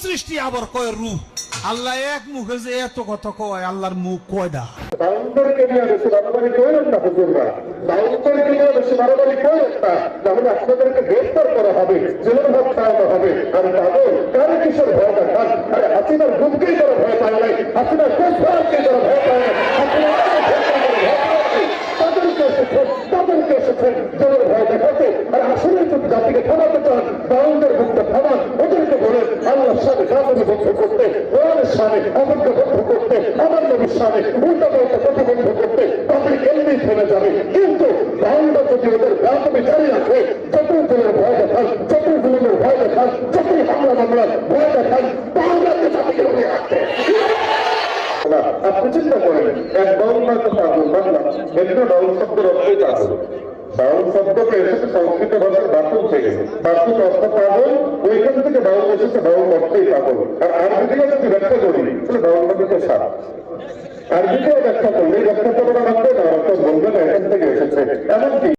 সৃষ্টি আবার কয় রূপ। আল্লাহ এক মুখে যে এত কথা কয়, আল্লাহর মুখ কয়টা? বাউন্ডারকে নিয়ে বেশি মারামারি করেন না হুজুররা, বাউন্ডারকে নিয়ে বেশি মারামারি করেন না, তাহলে আপনাদেরকে গ্রেফতার করা হবে, জেলের ভাত খাওয়ানো হবে। আর তাদের কারো কিসের ভয় দেখান? আরে হাসিনার গুমকেই তারা ভয় পায় নাই, হাসিনার কোষভারকে তারা ভয় পায় নাই, তাদেরকে এসেছেন জেলের ভয় দেখাতে। আর আসলে যদি জাতিকে থামাতে চান, বাউন্ডার মুক্ত থামান, ওদেরকে বলেন আল্লাহর সাথে জাতিকে বন্ধ করতে, কোরআনের সামনে আমাকে বন্ধ করতে, আমার নবীর সামনে উল্টা পাল্টা প্রতিবন্ধ করতে, তাদের এমনি থেমে যাবে। কিন্তু বাউন্ডার যদি ওদের ব্যাপকে জারি রাখে, যতই জেলের ভয় দেখান, যতই জুলুমের ভয় দেখান, যতই হামলা মামলার ভয় দেখান, বাউন্ডারকে জাতিকে রুখে রাখতে। আপনি চিন্তা করেন, এক বাউল নয়তো পাগল বাংলা, এমনি বাউল শব্দের অর্থই পাগল। বাউল শব্দকে এসেছে সংস্কৃত ভাষার বাতুল থেকে, বাতুল অর্থ পাগল, ওইখান থেকে বাউল এসেছে বাউল অর্থই পাগল। আর আরবিতে যদি ব্যাখ্যা করি তাহলে বাউল নদীতে সাপ, আরবিতেও ব্যাখ্যা করলে এই ব্যাখ্যা করার মধ্যে না অর্থ বলবে না এখান থেকে এসেছে। এমনকি